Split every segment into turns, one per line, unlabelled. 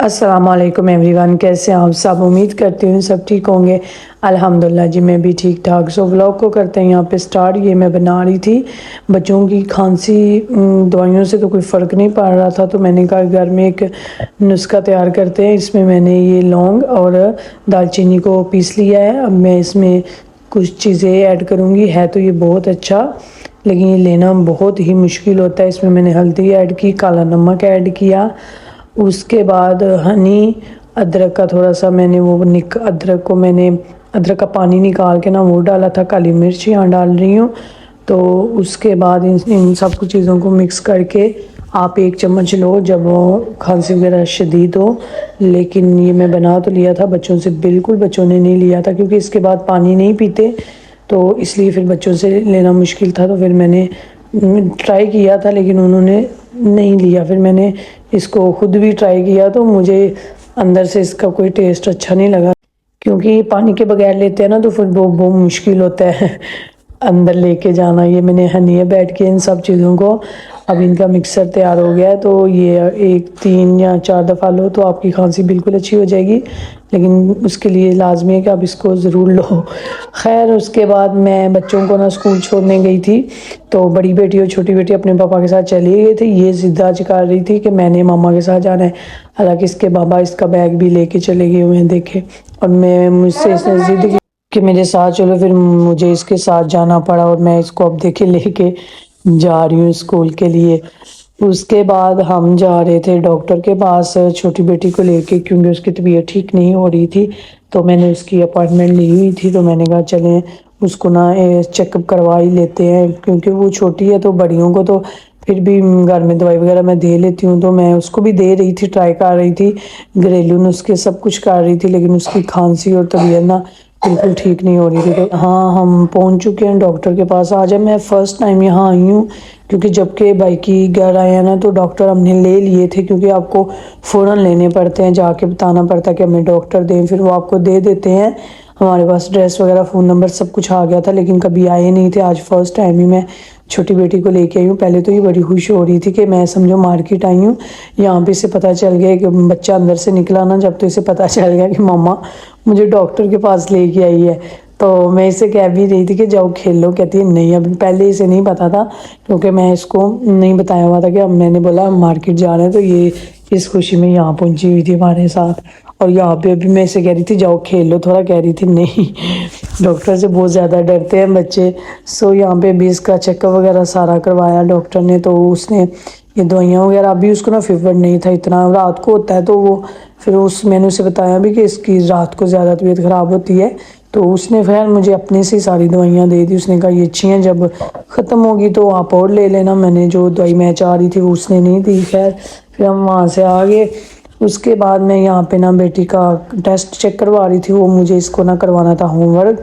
السلام علیکم every one, کیسے ہیں آپ سب؟ امید کرتی ہوں سب ٹھیک ہوں گے۔ الحمدللہ جی میں بھی ٹھیک ٹھاک۔ ولاگ کو کرتے ہیں یہاں پہ سٹارٹ۔ یہ میں بنا رہی تھی بچوں کی کھانسی، دوائیوں سے تو کوئی فرق نہیں پڑ رہا تھا، تو میں نے کہا گھر میں ایک نسخہ تیار کرتے ہیں۔ اس میں نے یہ لونگ اور دال چینی کو پیس لیا ہے۔ اب میں اس میں کچھ چیزیں ایڈ کروں گی۔ ہے تو یہ بہت اچھا، لیکن یہ لینا بہت ہی مشکل ہوتا ہے۔ اس میں نے ہلدی ایڈ کی، کالا نمک ایڈ کیا، اس کے بعد ہنی، ادرک کا تھوڑا سا میں نے ادرک کا پانی نکال کے وہ ڈالا تھا، کالی مرچ یہاں ڈال رہی ہوں۔ تو اس کے بعد ان سب کچھ چیزوں کو مکس کر کے آپ 1 چمچ لو جب وہ کھانسی وغیرہ شدید ہو۔ لیکن یہ میں بنا تو لیا تھا، بچوں سے بالکل بچوں نے نہیں لیا تھا، کیونکہ اس کے بعد پانی نہیں پیتے، تو اس لیے پھر بچوں سے لینا مشکل تھا۔ تو پھر میں نے ٹرائی کیا تھا، لیکن انہوں نے نہیں لیا۔ پھر میں نے اس کو خود بھی ٹرائی کیا، تو مجھے اندر سے اس کا کوئی ٹیسٹ اچھا نہیں لگا، کیونکہ یہ پانی کے بغیر لیتے ہیں نا، تو پھر بہت مشکل ہوتا ہے اندر لے کے جانا۔ یہ میں نے ہنی بیٹھ کے ان سب چیزوں کو، اب ان کا مکسر تیار ہو گیا ہے، تو یہ 3 یا 4 دفعہ لو تو آپ کی کھانسی بالکل اچھی ہو جائے گی، لیکن اس کے لیے لازمی ہے کہ آپ اس کو ضرور لو۔ خیر اس کے بعد میں بچوں کو اسکول چھوڑنے گئی تھی، تو بڑی بیٹی اور چھوٹی بیٹی اپنے پاپا کے ساتھ چلی گئی تھی۔ یہ ضد آج کر رہی تھی کہ میں نے ماما کے ساتھ جانا ہے، حالانکہ اس کے بابا اس کا بیگ بھی لے کے چلے گئے ہوئے ہیں، دیکھے۔ اور مجھ سے اس نے ضد کی کہ میرے ساتھ چلو، پھر مجھے اس کے ساتھ جانا پڑا، اور میں اس کو اب دیکھے لے کے جا رہی ہوں اسکول کے لیے۔ اس کے بعد ہم جا رہے تھے ڈاکٹر کے پاس چھوٹی بیٹی کو لے کے، کیونکہ اس کی طبیعت ٹھیک نہیں ہو رہی تھی، تو میں نے اس کی اپائنٹمنٹ لی ہوئی تھی، تو میں نے کہا چلیں اس کو چیک اپ کروا ہی لیتے ہیں، کیونکہ وہ چھوٹی ہے، تو بڑیوں کو تو پھر بھی گھر میں دوائی وغیرہ میں دے لیتی ہوں، تو میں اس کو بھی دے رہی تھی، ٹرائی کر رہی تھی، گھریلو نسخے سب کچھ کر رہی تھی، لیکن اس کی کھانسی اور طبیعت بالکل ٹھیک نہیں ہو رہی تھی۔ ہاں ہم پہنچ چکے ہیں ڈاکٹر کے پاس۔ آج میں فرسٹ ٹائم یہاں آئی ہوں، کیونکہ جب کہ بائی کی گھر آئے ہیں نا، تو ڈاکٹر ہم نے لے لیے تھے، کیونکہ آپ کو فوراً لینے پڑتے ہیں، جا کے بتانا پڑتا ہے کہ ہمیں ڈاکٹر دیں، پھر وہ آپ کو دے دیتے ہیں۔ ہمارے پاس ایڈریس وغیرہ فون نمبر سب کچھ آ گیا تھا، لیکن کبھی آئے نہیں تھے۔ آج فرسٹ ٹائم ہی میں چھوٹی بیٹی کو لے کے آئی ہوں۔ پہلے تو یہ بڑی خوش ہو رہی تھی کہ میں سمجھو مارکیٹ آئی ہوں، یہاں پہ اسے پتہ چل گیا کہ بچہ اندر سے نکلا نا جب، تو اسے پتہ چل گیا کہ ماما مجھے ڈاکٹر کے پاس لے کے آئی ہے۔ تو میں اسے کہہ بھی رہی تھی کہ جاؤ کھیلو، کہتی ہے نہیں، اب پہلے اسے نہیں پتا تھا، کیونکہ میں اس کو نہیں بتایا ہوا تھا کہ اب میں نے بولا مارکیٹ جا رہے ہیں، تو یہ اس خوشی میں یہاں پہنچی ہوئی تھی ہمارے ساتھ۔ اور یہاں پہ بھی میں اسے کہہ رہی تھی جاؤ کھیلو تھوڑا، کہہ رہی تھی نہیں، ڈاکٹر سے بہت زیادہ ڈرتے ہیں بچے۔ یہاں پہ بھی اس کا چیک اپ وغیرہ سارا کروایا ڈاکٹر نے، تو اس نے یہ دوائیاں وغیرہ، ابھی اس کو فیور نہیں تھا اتنا، رات کو ہوتا ہے، تو وہ پھر میں نے اسے بتایا بھی کہ اس کی رات کو زیادہ طبیعت خراب ہوتی ہے، تو اس نے خیر مجھے اپنے سے ساری دوائیاں دے دی۔ اس نے کہا یہ اچھی ہیں، جب ختم ہوگی تو آپ اور لے لینا۔ میں نے جو دوائی میں چاہ رہی تھی وہ اس نے نہیں دی۔ خیر پھر ہم وہاں سے آ گئے۔ اس کے بعد میں یہاں پہ بیٹی کا ٹیسٹ چیک کروا رہی تھی، وہ مجھے اس کو کروانا تھا ہوم ورک،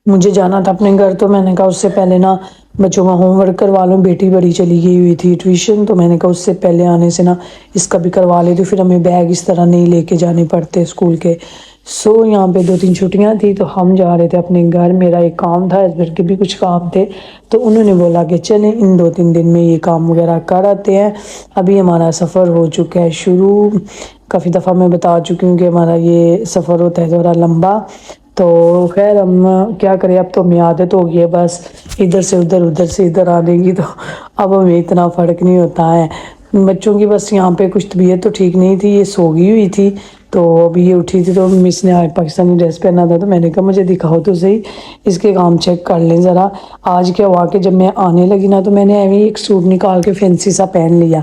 مجھے جانا تھا اپنے گھر، تو میں نے کہا اس سے پہلے بچوں کا ہوم ورک کروا لوں۔ بیٹی بڑی چلی گئی ہوئی تھی ٹیوشن، تو میں نے کہا اس سے پہلے آنے سے اس کا بھی کروا لیتی، پھر ہمیں بیگ اس طرح نہیں لے کے جانے پڑتے اسکول کے۔ یہاں پہ 2-3 چھٹیاں تھی، تو ہم جا رہے تھے اپنے گھر۔ میرا ایک کام تھا، اس گھر کے بھی کچھ کام تھے، تو انہوں نے بولا کہ چلیں ان 2-3 دن میں یہ کام وغیرہ کر آتے ہیں۔ ابھی ہمارا سفر ہو چکا ہے شروع، کافی دفعہ میں بتا چکی ہوں کہ ہمارا یہ سفر ہوتا ہے تھوڑا لمبا، تو خیر ہم کیا کریں، اب تو ہمیں عادت ہو گئی ہے، بس ادھر سے ادھر، ادھر سے ادھر آنے کی، تو اب ہمیں اتنا فرق نہیں ہوتا ہے۔ بچوں کی بس یہاں پہ کچھ طبیعت تو ٹھیک نہیں تھی، یہ سو گئی ہوئی تھی، تو ابھی یہ اٹھی تھی، تو مس نے آج پاکستانی ڈریس پہنا تھا، تو میں نے کہا مجھے دکھاؤ تو صحیح، اس کے کام چیک کر لیں ذرا۔ آج کیا ہوا کہ جب میں آنے لگی نا، تو میں نے ایویں ایک سوٹ نکال کے فینسی سا پہن لیا،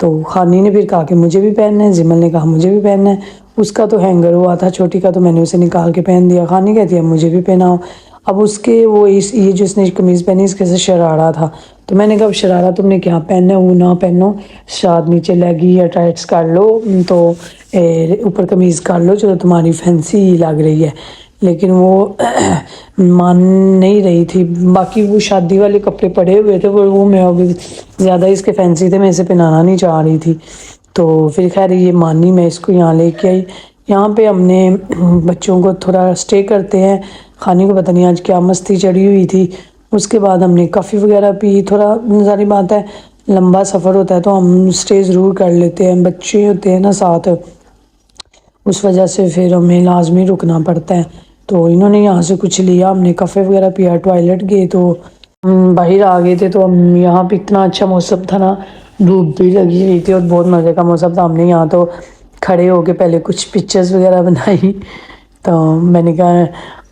تو خانی نے پھر کہا کہ مجھے بھی پہننا ہے، زمل نے کہا مجھے بھی پہننا ہے۔ اس کا تو ہینگر ہوا تھا چھوٹی کا، تو میں نے اسے نکال کے پہن دیا۔ خانی کہتی ہے مجھے بھی پہناؤ۔ اب اس کے یہ جو اس نے قمیض پہنی، اس کے سے شرارہ تھا، تو میں نے کہا اب شرارہ تم نے کیا پہننا ہے، وہ نہ پہنو، شاید نیچے لیگی یا ٹائٹس کر لو، تو اوپر قمیض کر لو، چلو تمہاری فینسی لگ رہی ہے۔ لیکن وہ مان نہیں رہی تھی۔ باقی وہ شادی والے کپڑے پڑے ہوئے تھے، وہ میں ابھی زیادہ اس کے فینسی تھے، میں اسے پہنانا نہیں چاہ رہی تھی، تو پھر خیر یہ مانی، میں اس کو یہاں لے کے آئی۔ یہاں پہ ہم نے بچوں کو تھوڑا اسٹے کرتے ہیں، خانی کو پتہ نہیں آج کیا مستی چڑھی ہوئی تھی۔ اس کے بعد ہم نے کافی وغیرہ پی، تھوڑا ظاہری بات ہے لمبا سفر ہوتا ہے تو ہم اسٹے ضرور کر لیتے ہیں، بچے ہوتے ہیں نا ساتھ، اس وجہ سے پھر ہمیں لازمی رکنا پڑتا ہے. تو انہوں نے یہاں سے کچھ لیا، ہم نے کافے وغیرہ پیا، ٹوائلٹ گئے تو ہم باہر آ گئے تھے. تو ہم یہاں پہ اتنا اچھا موسم تھا نا، دھوپ بھی لگی ہوئی تھی اور بہت مزے کا موسم تھا. ہم نے یہاں تو کھڑے ہو کے پہلے کچھ پکچرز وغیرہ بنائی. تو میں نے کہا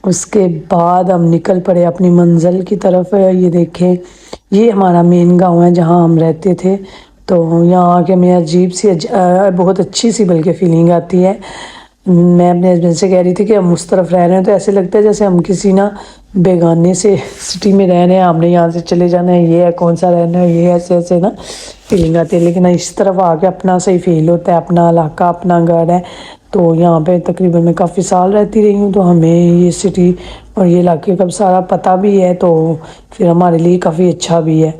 اس کے بعد ہم نکل پڑے اپنی منزل کی طرف. یہ دیکھیں، یہ ہمارا مین گاؤں ہے جہاں ہم رہتے تھے. تو یہاں آ کے میں عجیب سی بہت اچھی سی بلکہ فیلنگ آتی ہے. میں اپنے ہسبینڈ سے کہہ رہی تھی کہ ہم اس طرف رہ رہے ہیں تو ایسے لگتا ہے جیسے ہم کسی نا بیگانے سے سٹی میں رہ رہے ہیں، ہم نے یہاں سے چلے جانا ہے، یہ ہے کون سا رہنا ہے، یہ ایسے ایسے نا فیلنگ آتی ہے. لیکن اس طرف آ کے اپنا صحیح فیل ہوتا ہے، اپنا علاقہ، اپنا گھر ہے. تو یہاں پہ تقریباً میں کافی سال رہتی رہی ہوں، تو ہمیں یہ سٹی اور یہ علاقے کا سارا پتہ بھی ہے، تو پھر ہمارے لیے کافی اچھا بھی ہے.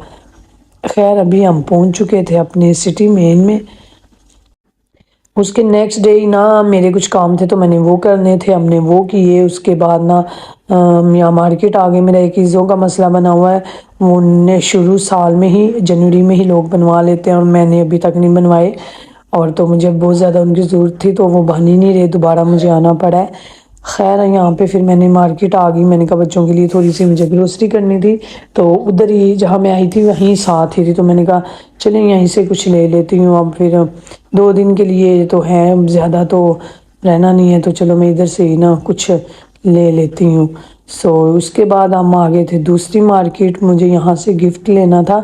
خیر ابھی ہم پہنچ چکے تھے اپنے سٹی مین میں. اس کے نیکسٹ ڈے ہی نا میرے کچھ کام تھے تو میں نے وہ کرنے تھے، ہم نے وہ کیے. اس کے بعد نا یہاں مارکیٹ آگے میرا ایک عیزوں کا مسئلہ بنا ہوا ہے. وہ نے شروع سال میں ہی جنوری میں ہی لوگ بنوا لیتے ہیں اور میں نے ابھی تک نہیں بنوائے. اور تو مجھے بہت زیادہ ان کی ضرورت تھی تو وہ بن ہی نہیں رہے، دوبارہ مجھے آنا پڑا ہے. خیر یہاں پہ پھر میں نے مارکیٹ آ گئی. میں نے کہا بچوں کے لیے تھوڑی سی مجھے گروسری کرنی تھی، تو ادھر ہی جہاں میں آئی تھی وہیں ساتھ ہی تھی. تو میں نے کہا چلیں یہیں سے کچھ لے لیتی ہوں. اب پھر 2 دن کے لیے تو ہے، زیادہ تو رہنا نہیں ہے، تو چلو میں ادھر سے ہی نا کچھ لے لیتی ہوں. اس کے بعد ہم آگے تھے دوسری مارکیٹ. مجھے یہاں سے گفٹ لینا تھا.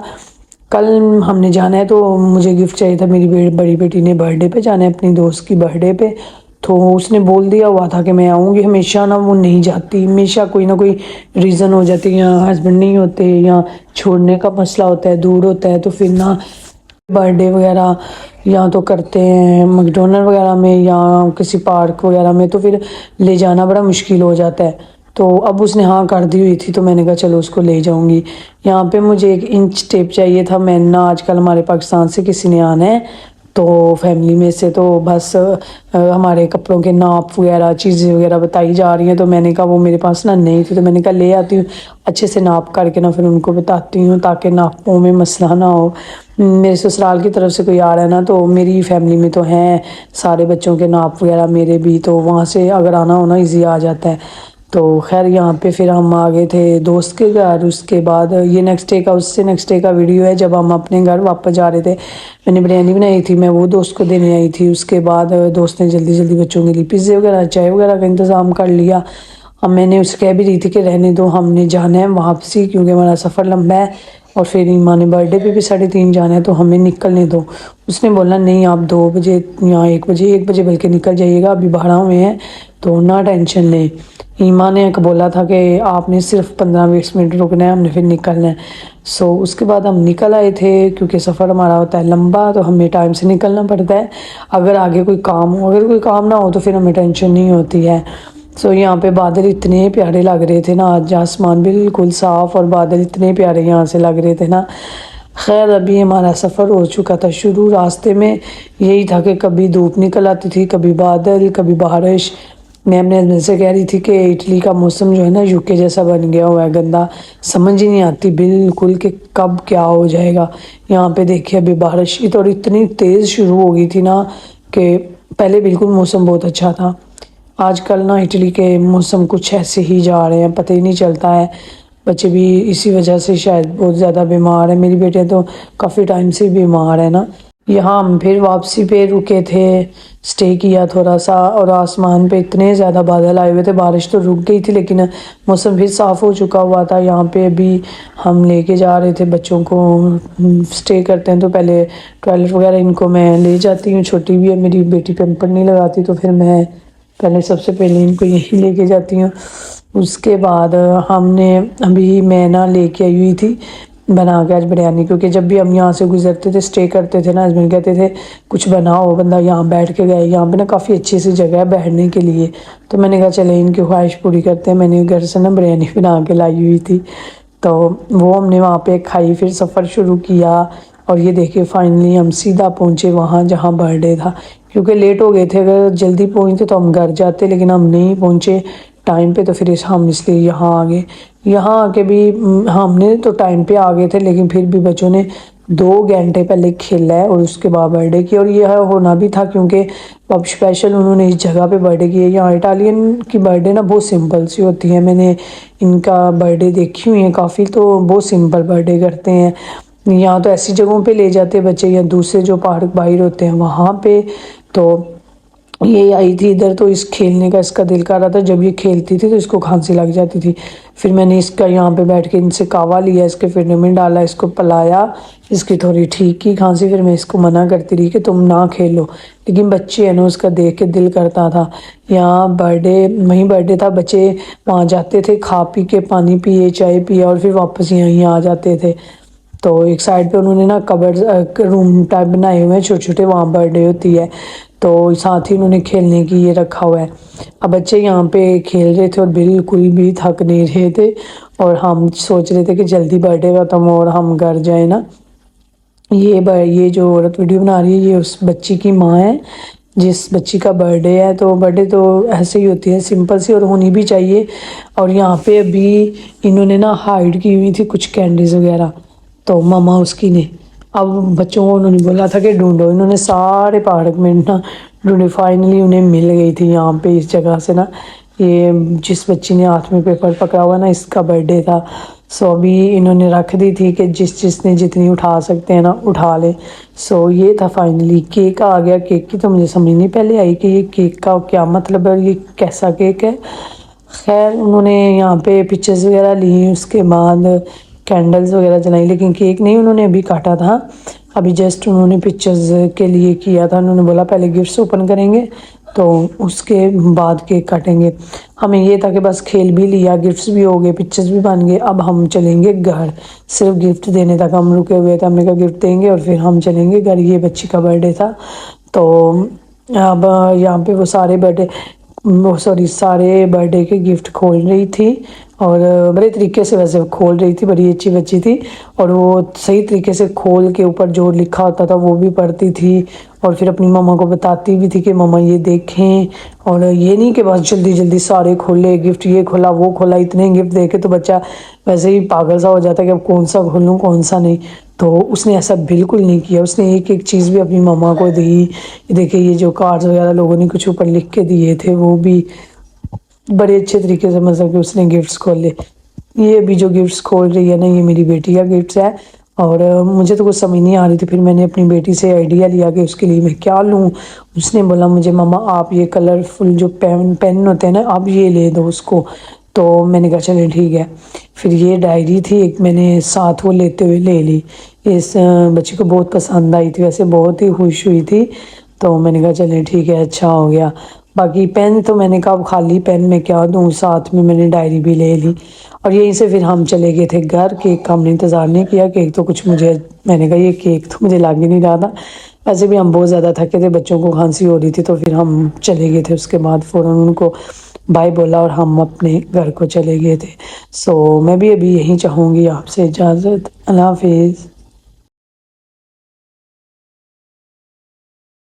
کل ہم نے جانا ہے تو مجھے گفٹ چاہیے تھا. میری بڑی بیٹی نے برتھ ڈے پہ جانا ہے، اپنی دوست کی برتھ ڈے پہ. تو اس نے بول دیا ہوا تھا کہ میں آؤں گی. ہمیشہ نا وہ نہیں جاتی، ہمیشہ کوئی نہ کوئی ریزن ہو جاتی ہے، یا ہسبینڈ نہیں ہوتے یا چھوڑنے کا مسئلہ ہوتا ہے، دور ہوتا ہے. تو پھر نا برتھ ڈے وغیرہ یا تو کرتے ہیں میکڈونلڈ وغیرہ میں یا کسی پارک وغیرہ میں، تو پھر لے جانا بڑا مشکل ہو جاتا ہے. تو اب اس نے ہاں کر دی ہوئی تھی تو میں نے کہا چلو اس کو لے جاؤں گی. یہاں پہ مجھے 1 انچ ٹیپ چاہیے تھا. میں نا آج کل ہمارے پاکستان سے کسی نے آنا ہے تو فیملی میں سے، تو بس ہمارے کپڑوں کے ناپ وغیرہ چیزیں وغیرہ بتائی جا رہی ہیں. تو میں نے کہا وہ میرے پاس نا نہیں تھی، تو میں نے کہا لے آتی ہوں اچھے سے ناپ کر کے نا، پھر ان کو بتاتی ہوں تاکہ ناپوں میں مسئلہ نہ ہو. میرے سسرال کی طرف سے کوئی آ رہا ہے نا، تو میری فیملی میں تو ہیں سارے بچوں کے ناپ وغیرہ میرے بھی، تو وہاں سے اگر آنا ہونا ایزی آ جاتا ہے. تو خیر یہاں پہ پھر ہم آگے تھے دوست کے گھر. اس کے بعد یہ نیکسٹ ڈے کا، اس سے نیکسٹ ڈے کا ویڈیو ہے جب ہم اپنے گھر واپس جا رہے تھے. میں نے بریانی بنائی تھی، میں وہ دوست کو دینے آئی تھی. اس کے بعد دوست نے جلدی جلدی بچوں کے لیے پیزے وغیرہ چائے وغیرہ کا انتظام کر لیا. اب میں نے اس کہہ بھی رہی تھی کہ رہنے دو، ہم نے جانا ہے واپسی کیونکہ ہمارا سفر لمبا ہے. اور پھر ایمان نے برتھ ڈے پہ بھی 3:30 جانا ہے تو ہمیں نکلنے دو. اس نے بولا نہیں آپ 2 بجے یا 1 بجے بلکہ نکل جائیے گا، ابھی باہر ہوئے ہیں تو نہ ٹینشن لیں. ایمان نے بولا تھا کہ آپ نے صرف 15-20 منٹ رکنا ہے، ہم نے پھر نکلنا ہے. اس کے بعد ہم نکل آئے تھے کیونکہ سفر ہمارا ہوتا ہے لمبا، تو ہمیں ٹائم سے نکلنا پڑتا ہے. اگر آگے کوئی کام ہو، اگر کوئی کام نہ ہو تو پھر ہمیں ٹینشن نہیں ہوتی ہے. یہاں پہ بادل اتنے پیارے لگ رہے تھے نا، آج آسمان بالکل صاف اور بادل اتنے پیارے یہاں سے لگ رہے تھے نا. خیر ابھی ہمارا سفر ہو چکا تھا شروع. راستے میں یہی تھا کہ کبھی دھوپ نکل آتی تھی، کبھی بادل، کبھی بارش. میں اپنے ہسبینڈ سے کہہ رہی تھی کہ اٹلی کا موسم جو ہے نا UK جیسا بن گیا ہوا ہے، گندا، سمجھ ہی نہیں آتی بالکل کہ کب کیا ہو جائے گا. یہاں پہ دیکھیں ابھی بارش کی تو اتنی تیز شروع ہو گئی تھی نا کہ پہلے بالکل موسم بہت اچھا تھا. آج کل نا اٹلی کے موسم کچھ ایسے ہی جا رہے ہیں، پتہ ہی نہیں چلتا ہے. بچے بھی اسی وجہ سے شاید بہت زیادہ بیمار ہیں. میری بیٹے تو کافی ٹائم سے بیمار ہے نا. یہاں ہم پھر واپسی پہ رکے تھے، سٹے کیا تھوڑا سا، اور آسمان پہ اتنے زیادہ بادل آئے ہوئے تھے. بارش تو رک گئی تھی لیکن موسم پھر صاف ہو چکا ہوا تھا. یہاں پہ ابھی ہم لے کے جا رہے تھے بچوں کو. سٹے کرتے ہیں تو پہلے ٹوائلٹ وغیرہ ان کو میں لے جاتی ہوں. چھوٹی بھی ہے میری بیٹی، پیمپر نہیں لگاتی تو پھر میں پہلے سب سے پہلے ان کو یہی لے کے جاتی ہوں. اس کے بعد ہم نے ابھی میں نا لے کے آئی ہوئی تھی بنا کے آج بریانی، کیونکہ جب بھی ہم یہاں سے گزرتے تھے سٹے کرتے تھے نا، ہسبینڈ کہتے تھے کچھ بناؤ، بندہ یہاں بیٹھ کے گئے. یہاں پہ نا کافی اچھی سی جگہ ہے بیٹھنے کے لیے، تو میں نے کہا چلے ان کی خواہش پوری کرتے ہیں. میں نے گھر سے نا بریانی بنا کے لائی ہوئی تھی تو وہ ہم نے وہاں پہ کھائی، پھر سفر شروع کیا. اور یہ دیکھیں فائنلی ہم سیدھا پہنچے وہاں جہاں برتھ ڈے تھا، کیونکہ لیٹ ہو گئے تھے. اگر جلدی پہنچتے تو ہم گھر جاتے، لیکن ہم نہیں پہنچے ٹائم پہ، تو پھر ہم اس لیے یہاں آ گئے. یہاں آ کے بھی ہم نے تو ٹائم پہ آ گئے تھے، لیکن پھر بھی بچوں نے 2 گھنٹے پہلے کھیلا ہے اور اس کے بعد برتھ ڈے کیا. اور یہ ہونا بھی تھا کیونکہ اب اسپیشل انہوں نے اس جگہ پہ برتھ ڈے کیا. یہاں اٹالین کی برتھ ڈے نا بہت سمپل سی ہوتی ہے. میں نے ان کا برتھ ڈے دیکھی ہوئی ہیں کافی, تو بہت سمپل برتھ ڈے کرتے ہیں. یہاں تو ایسی جگہوں پہ لے جاتے بچے, یا دوسرے جو پارک باہر ہوتے ہیں وہاں پہ. تو یہ آئی تھی ادھر تو اس کھیلنے کا اس کا دل کر رہا تھا. جب یہ کھیلتی تھی تو اس کو کھانسی لگ جاتی تھی. پھر میں نے اس کا یہاں پہ بیٹھ کے ان سے کعوہ لیا, اس کے فرنے میں ڈالا, اس کو پلایا, اس کی تھوڑی ٹھیک کی کھانسی. پھر میں اس کو منع کرتی رہی کہ تم نہ کھیلو, لیکن بچے ہیں نا, اس کا دیکھ کے دل کرتا تھا. یہاں برتھ ڈے, وہیں برتھ ڈے تھا, بچے وہاں جاتے تھے, کھا پی کے پانی پیے, چائے پیا, اور پھر واپس یہیں آ جاتے تھے. تو ایک سائڈ پہ انہوں نے نا کبرڈ روم ٹائپ بنائے ہوئے ہیں چھوٹے چھوٹے, وہاں برتھ ڈے ہوتی ہے. تو ساتھ ہی انہوں نے کھیلنے کی یہ رکھا ہوا ہے. اب بچے یہاں پہ کھیل رہے تھے اور بالکل بھی تھک نہیں رہے تھے, اور ہم سوچ رہے تھے کہ جلدی برتھ ڈے ختم ہو اور ہم گھر جائیں نا. یہ جو عورت ویڈیو بنا رہی ہے یہ اس بچی کی ماں ہے جس بچی کا برتھ ڈے ہے. تو برتھ ڈے تو ایسے ہی ہوتی ہے, سمپل سی, اور ہونی بھی چاہیے. اور یہاں پہ ابھی انہوں نے نا ہائڈ کی ہوئی تھی کچھ کینڈیز وغیرہ, تو ماما اس کی نے اب بچوں کو انہوں نے بولا تھا کہ ڈھونڈو. انہوں نے سارے پارک میں نا ڈھونڈی, فائنلی انہیں مل گئی تھی یہاں پہ اس جگہ سے نا. یہ جس بچی نے ہاتھ میں پیپر پکڑا ہوا نا, اس کا برتھ ڈے تھا. سو ابھی انہوں نے رکھ دی تھی کہ جس نے جتنی اٹھا سکتے ہیں نا اٹھا لے. سو یہ تھا فائنلی. کیک آ گیا, کیک کی تو مجھے سمجھ نہیں پہلے آئی کہ یہ کیک کا کیا مطلب ہے, یہ کیسا کیک ہے. خیر انہوں نے یہاں پہ پکچرز وغیرہ لی, اس کے بعد کینڈلز وغیرہ جلائی, لیکن کیک نہیں انہوں نے ابھی کاٹا تھا. ابھی جسٹ انہوں نے پکچرز کے لیے کیا تھا. انہوں نے بولا پہلے گفٹس اوپن کریں گے تو اس کے بعد کیک کاٹیں گے. ہمیں یہ تھا کہ بس کھیل بھی لیا, گفٹس بھی ہو گئے, پکچرز بھی بن گئے, اب ہم چلیں گے گھر. صرف گفٹ دینے تک ہم رکے ہوئے تھے. ہم نے کہا گفٹ دیں گے اور پھر ہم چلیں گے گھر. یہ بچی کا برتھ ڈے تھا. تو اب یہاں پہ وہ سارے برتھ ڈے کے گفٹ کھول رہی تھی, اور بڑے طریقے سے ویسے کھول رہی تھی, بڑی اچھی بچی تھی. اور وہ صحیح طریقے سے کھول کے اوپر جو لکھا ہوتا تھا وہ بھی پڑھتی تھی, اور پھر اپنی ماما کو بتاتی بھی تھی کہ ماما یہ دیکھیں. اور یہ نہیں کہ بس جلدی جلدی سارے کھولے گفٹ, یہ کھولا وہ کھولا. اتنے گفٹ دے کے تو بچہ ویسے ہی پاگل سا ہو جاتا ہے کہ اب کون سا کھولوں کون سا نہیں. تو اس نے ایسا بالکل نہیں کیا. اس نے ایک ایک چیز بھی اپنی ماما کو دی. دیکھیں یہ جو کارڈز وغیرہ لوگوں نے کچھ اوپر لکھ کے دیے تھے وہ بھی بڑے اچھے طریقے سے, مطلب کہ اس نے گفٹس کھولے. یہ بھی جو گفٹس کھول رہی ہے نا, یہ میری بیٹی کا گفٹس ہے. اور مجھے تو کچھ سمجھ نہیں آ رہی تھی. پھر میں نے اپنی بیٹی سے آئیڈیا لیا کہ اس کے لیے میں کیا لوں. اس نے بولا مجھے ماما آپ یہ کلرفل جو پین ہوتے ہیں نا, آپ یہ لے دو اس کو. تو میں نے کہا چلیں ٹھیک ہے. پھر یہ ڈائری تھی ایک, میں نے ساتھ وہ لیتے ہوئے لے لی. اس بچی کو بہت پسند آئی تھی, ویسے بہت ہی خوش ہوئی تھی. تو میں نے کہا چلیں ٹھیک ہے, اچھا ہو گیا. باقی پین تو میں نے کہا خالی پین میں کیا دوں, ساتھ میں نے ڈائری بھی لے لی. اور یہیں سے پھر ہم چلے گئے تھے گھر. کیک کا ہم نے انتظار نہیں کیا. کیک تو کچھ میں نے کہا یہ کیک تو مجھے لگ ہی نہیں رہا تھا. ویسے بھی ہم بہت زیادہ تھکے تھے, بچوں کو کھانسی ہو رہی تھی, تو پھر ہم چلے گئے تھے. اس کے بعد فوراً ان کو بائے بولا اور ہم اپنے گھر کو چلے گئے تھے. سو میں بھی ابھی یہیں چاہوں گی آپ سے اجازت. اللہ حافظ.